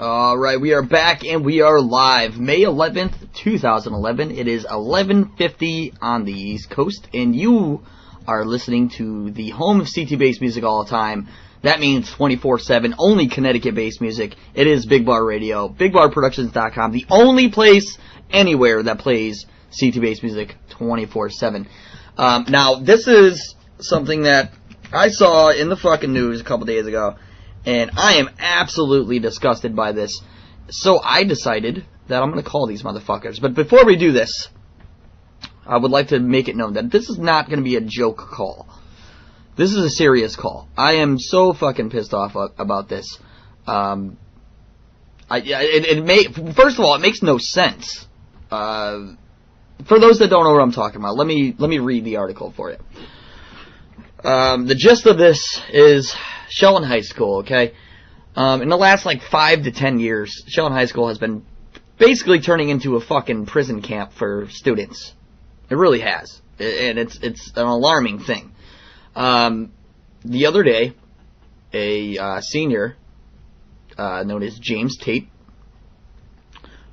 Alright, we are back and we are live. May 11th, 2011. It is 11:50 on the East Coast, and you are listening to the home of CT-based music all the time. That means 24/7, only Connecticut-based music. It is BigBar Radio, BigBarProductions.com, the only place anywhere that plays CT-based music 24/7. Now, this is something that I saw in the fucking news a couple days ago, and I am absolutely disgusted by this. So I decided that I'm going to call these motherfuckers. But before we do this, I would like to make it known that this is not going to be a joke call. This is a serious call. I am so fucking pissed off about this. First of all, it makes no sense. For those that don't know what I'm talking about, let me read the article for you. The gist of this is Shelton High School, okay? In the last, 5 to 10 years, Shelton High School has been basically turning into a fucking prison camp for students. It really has. And it's an alarming thing. The other day, a senior, known as James Tate,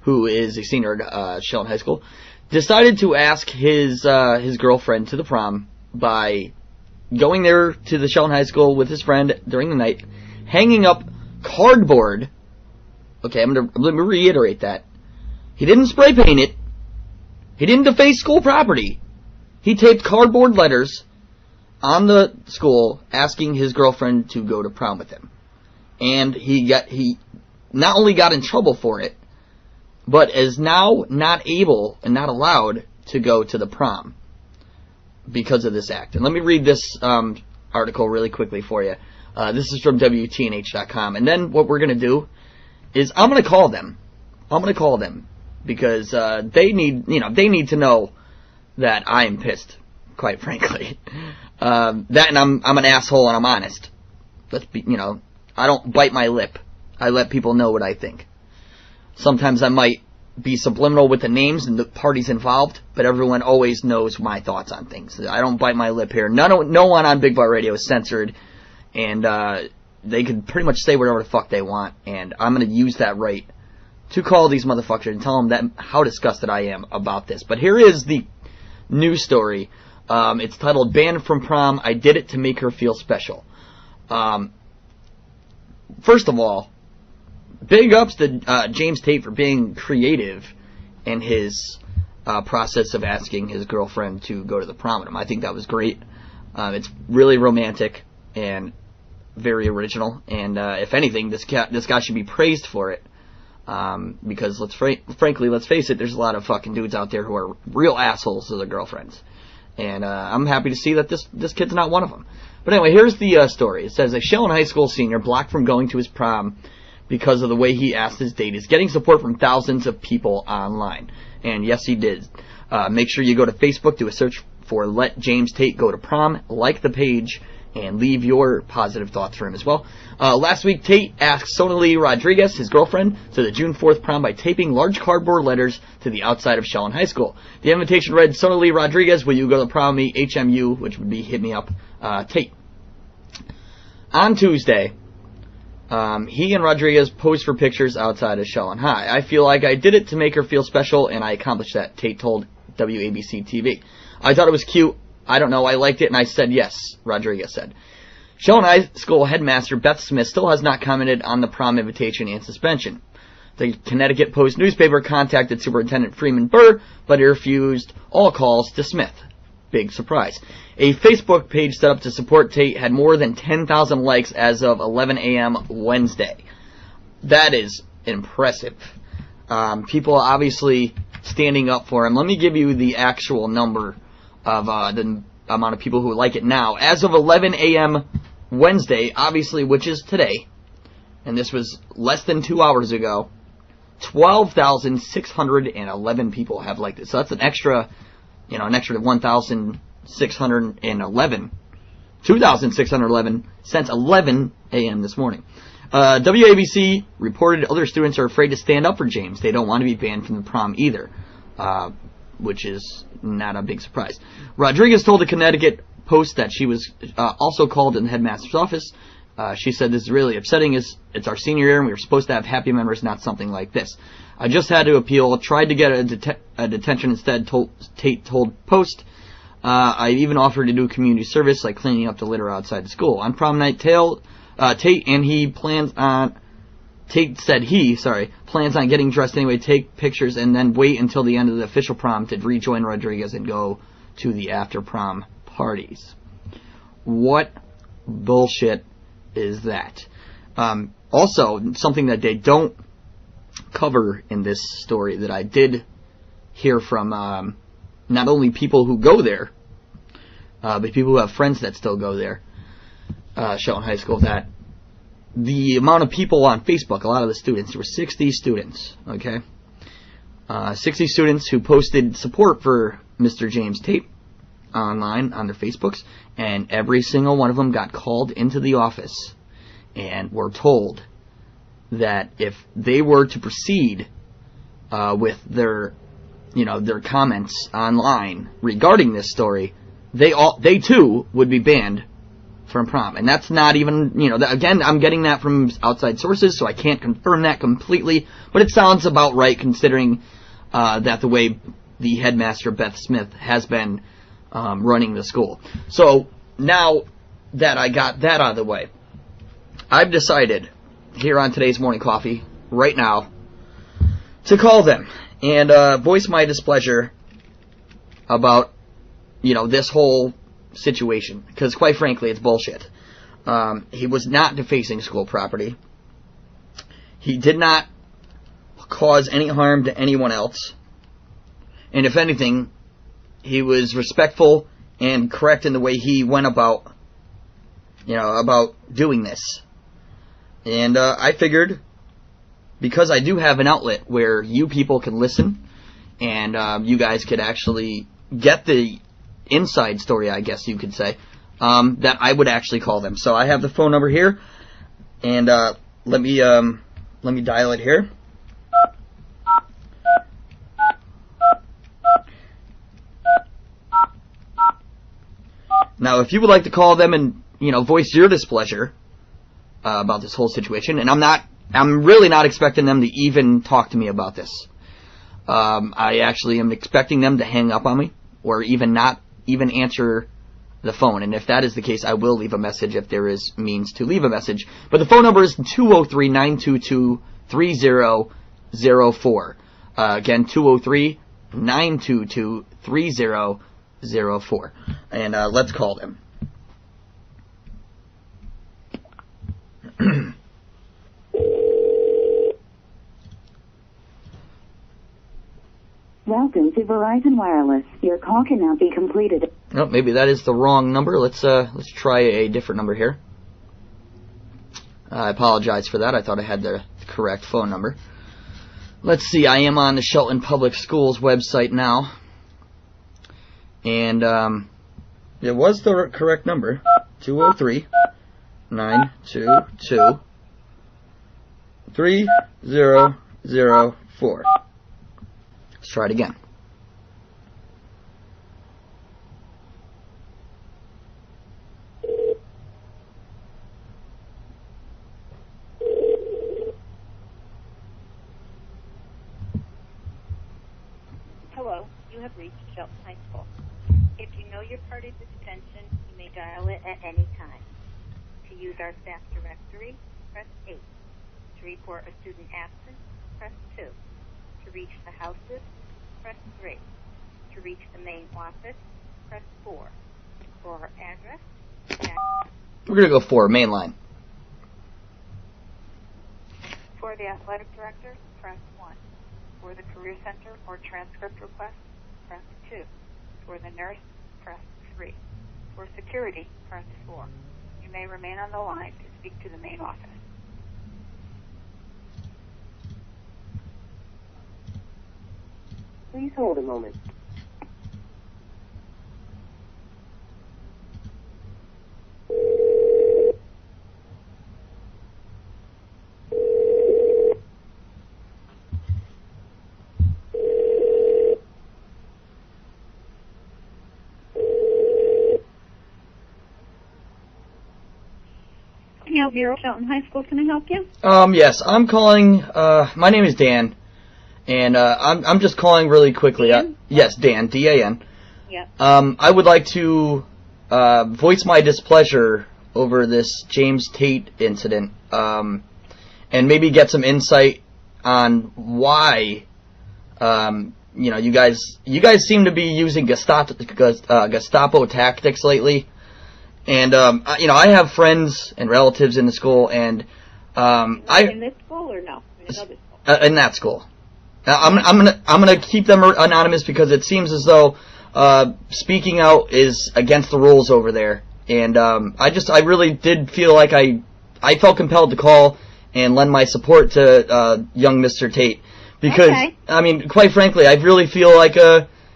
who is a senior at Shelton High School, decided to ask his girlfriend to the prom by going there to the Shelton High School with his friend during the night, hanging up cardboard. Okay, let me reiterate that. He didn't spray paint it. He didn't deface school property. He taped cardboard letters on the school asking his girlfriend to go to prom with him. And he not only got in trouble for it, but is now not able and not allowed to go to the prom because of this act. And let me read this article really quickly for you. This is from WTNH.com. And then what we're going to do is I'm going to call them. Because they need to know that I am pissed, quite frankly. That and I'm an asshole and I'm honest. I don't bite my lip. I let people know what I think. Sometimes I might be subliminal with the names and the parties involved, but everyone always knows my thoughts on things. I don't bite my lip here. No one on BigBar Radio is censored, and they can pretty much say whatever the fuck they want, and I'm going to use that right to call these motherfuckers and tell them how disgusted I am about this. But here is the news story. It's titled, "Banned from Prom, I Did It to Make Her Feel Special." First of all, big ups to James Tate for being creative in his process of asking his girlfriend to go to the prom with him. I think that was great. It's really romantic and very original. And if anything, this guy should be praised for it. Because frankly, let's face it, there's a lot of fucking dudes out there who are real assholes to their girlfriends. And I'm happy to see that this kid's not one of them. But anyway, here's the story. It says, a Shelton High School senior blocked from going to his prom because of the way he asked his date is getting support from thousands of people online. And yes, he did. Make sure you go to Facebook, do a search for Let James Tate Go to Prom, like the page, and leave your positive thoughts for him as well. Last week, Tate asked Tate Rodriguez, his girlfriend, to the June 4th prom by taping large cardboard letters to the outside of Shelton High School. The invitation read, Tate Rodriguez, will you go to the prom with me, HMU, which would be hit me up, Tate. On Tuesday, he and Rodriguez posed for pictures outside of Shelton High. I feel like I did it to make her feel special, and I accomplished that, Tate told WABC TV. I thought it was cute. I don't know, I liked it, and I said yes, Rodriguez said. Shelton High School headmaster Beth Smith still has not commented on the prom invitation and suspension. The Connecticut Post newspaper contacted Superintendent Freeman Burr, but he refused all calls to Smith. Big surprise. A Facebook page set up to support Tate had more than 10,000 likes as of 11 a.m. Wednesday. That is impressive. People obviously standing up for him. Let me give you the actual number of the amount of people who like it now. As of 11 a.m. Wednesday, obviously, which is today, and this was less than 2 hours ago, 12,611 people have liked it. So that's an extra 1,611, 2,611 since 11 a.m. this morning. WABC reported other students are afraid to stand up for James. They don't want to be banned from the prom either, which is not a big surprise. Rodriguez told the Connecticut Post that she was also called in the headmaster's office She said, "This is really upsetting. It's our senior year, and we were supposed to have happy memories, not something like this. I just had to appeal, tried to get a detention instead, Tate told Post. I even offered to do community service, like cleaning up the litter outside the school. On prom night, Tate said he plans on getting dressed anyway, take pictures, and then wait until the end of the official prom to rejoin Rodriguez and go to the after-prom parties." What bullshit is that? Also, something that they don't cover in this story that I did hear from not only people who go there, but people who have friends that still go there, Shelton High School, that the amount of people on Facebook, a lot of the students, there were 60 students, okay? 60 students who posted support for Mr. James Tate online on their Facebooks, and every single one of them got called into the office and were told that if they were to proceed with their comments online regarding this story, they too would be banned from prom. And that's not even, again, I'm getting that from outside sources, so I can't confirm that completely, but it sounds about right considering that the way the headmaster, Beth Smith, has been running the school. So now that I got that out of the way, I've decided here on today's Morning Coffee, right now, to call them and voice my displeasure about, this whole situation. Because quite frankly, it's bullshit. He was not defacing school property. He did not cause any harm to anyone else. And if anything, he was respectful and correct in the way he went about, about doing this. And I figured, because I do have an outlet where you people can listen, and you guys could actually get the inside story, I guess you could say, that I would actually call them. So I have the phone number here, and let me dial it here. Now, if you would like to call them and, voice your displeasure about this whole situation, and I'm really not expecting them to even talk to me about this. I actually am expecting them to hang up on me, or even not even answer the phone. And if that is the case, I will leave a message if there is means to leave a message. But the phone number is 203-922-3004. Again, 203-922-3004. And let's call them. Welcome to Verizon Wireless. Your call cannot be completed. Oh, maybe that is the wrong number. Let's try a different number here. I apologize for that. I thought I had the correct phone number. Let's see. I am on the Shelton Public Schools website now. And it was the correct number. 203-922-3004. Let's try it again. Hello, you have reached Shelton High School. If you know your party's extension, you may dial it at any time. To use our staff directory, press 8. To report a student absent, press 2. To reach the houses, press 3. To reach the main office, press 4. For our address, we're going to go 4, main line. For the athletic director, press 1. For the career center or transcript request, press 2. For the nurse, press 3. For security, press 4. You may remain on the line to speak to the main office. Please hold a moment. You have Miro Shelton High School. Can I help you? Yes, I'm calling. My name is Dan, and I'm just calling really quickly. Dan? Yes, Dan, D-A-N. Yep. I would like to voice my displeasure over this James Tate incident, and maybe get some insight on why. You guys seem to be using Gestapo tactics lately. And, I have friends and relatives in the school, and, in this school or no? In another school? In that school. I'm gonna keep them anonymous because it seems as though, speaking out is against the rules over there. And, I really did feel like I felt compelled to call and lend my support to, young Mr. Tate. Because, okay. Quite frankly, I really feel like,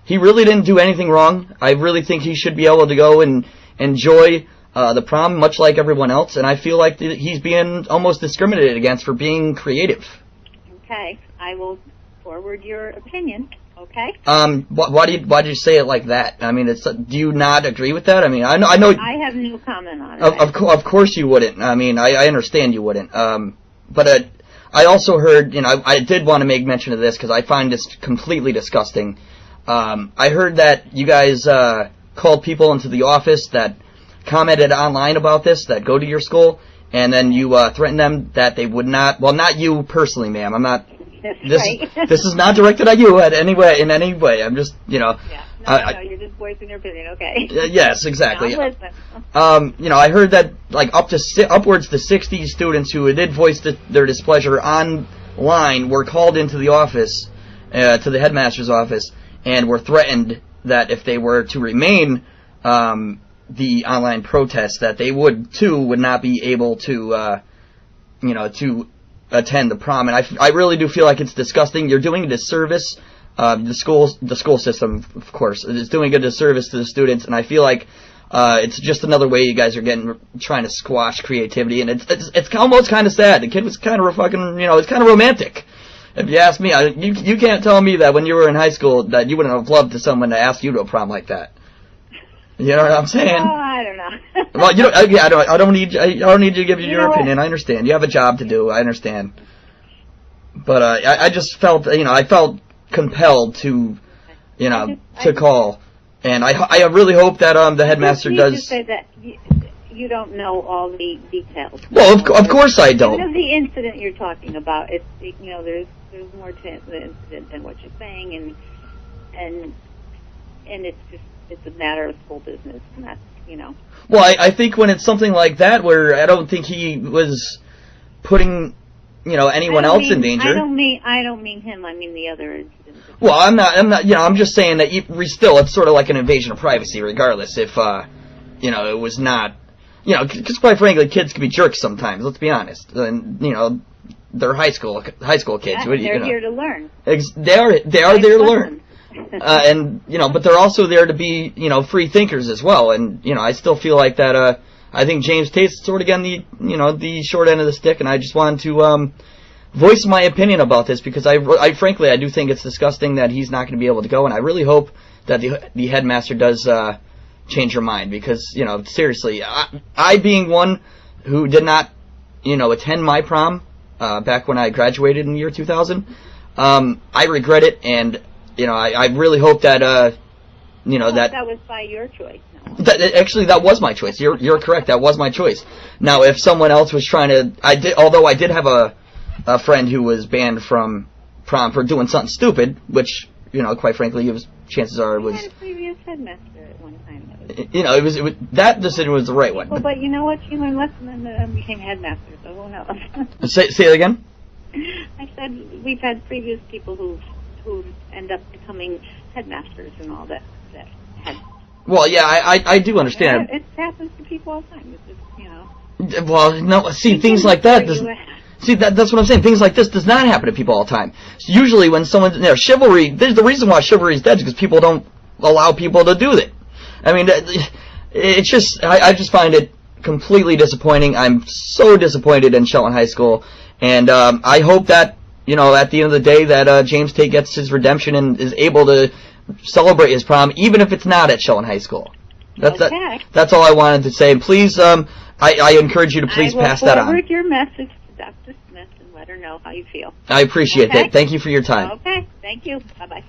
he really didn't do anything wrong. I really think he should be able to go and enjoy the prom much like everyone else, and I feel like he's being almost discriminated against for being creative. Okay, I will forward your opinion. Okay. Why did you say it like that? Do you not agree with that? I know. I have no comment on it. Of course you wouldn't. I understand you wouldn't. But I also heard, I did want to make mention of this because I find this completely disgusting. I heard that you guys called people into the office that commented online about this, that go to your school, and then you threatened them that they would not, well, not you personally, ma'am. I'm not, this is not directed at you in any way. I'm just, Yeah. No, you're just voicing your opinion, okay. Yes, exactly. Now listen. I heard that, like, upwards to 60 students who did voice their displeasure online were called into the office, to the headmaster's office, and were threatened that if they were to remain the online protest, that they would not be able to to attend the prom. And I really do feel like it's disgusting. You're doing a disservice. The school system, of course, is doing a disservice to the students, and I feel like it's just another way you guys are trying to squash creativity, and it's almost kind of sad. The kid was kind of fucking, it's kind of romantic. If you ask me, you can't tell me that when you were in high school that you wouldn't have loved someone to ask you to a prom like that. You know what I'm saying? Oh, I don't know. Well, I don't need you to give you your opinion. I understand. You have a job to do. I understand. But I just felt, I felt compelled to, to call, and I really hope that the headmaster does. To say that you don't know all the details. Well, of course I don't. Because of the incident you're talking about, it's there's more to the incident than what you're saying, and it's a matter of school business, and that's Well, I think when it's something like that, where I don't think he was putting anyone else in danger. I don't mean him. I mean the other incident. Well, I'm not. I'm just saying that it's sort of like an invasion of privacy, regardless if it was not. Because quite frankly, kids can be jerks sometimes. Let's be honest. And they're high school kids. Yeah, they're here to learn. They are there to learn. And but they're also there to be free thinkers as well. And I still feel like that. I think James Tate's sort of getting the short end of the stick, and I just wanted to voice my opinion about this because I frankly do think it's disgusting that he's not going to be able to go, and I really hope that the headmaster does change her mind because seriously, I being one who did not attend my prom back when I graduated in the year 2000, I regret it, and I really hope that that was by your choice. Actually, that was my choice. You're correct. That was my choice. Now, if someone else was trying to, although I did have a friend who was banned from prom for doing something stupid, which quite frankly, chances are it was. You had a previous headmaster at one time. It was that decision was the right one. Well, but you know what? You learn lesson and became headmaster. So who knows? Say it again. I said we've had previous people who end up becoming headmasters and all that had. Well, yeah, I do understand. It happens to people all the time. It's just, Well, no, see, things like that. That's what I'm saying. Things like this does not happen to people all the time. So usually when someone, chivalry, there's the reason why chivalry is dead is because people don't allow people to do it. It's just, I just find it completely disappointing. I'm so disappointed in Shelton High School, and I hope that, at the end of the day that James Tate gets his redemption and is able to celebrate his prom, even if it's not at Shelton High School. That's all I wanted to say. Please, I encourage you to please pass that on. I will forward your message to Dr. Smith and let her know how you feel. I appreciate that. Thank you for your time. Okay, thank you. Bye-bye.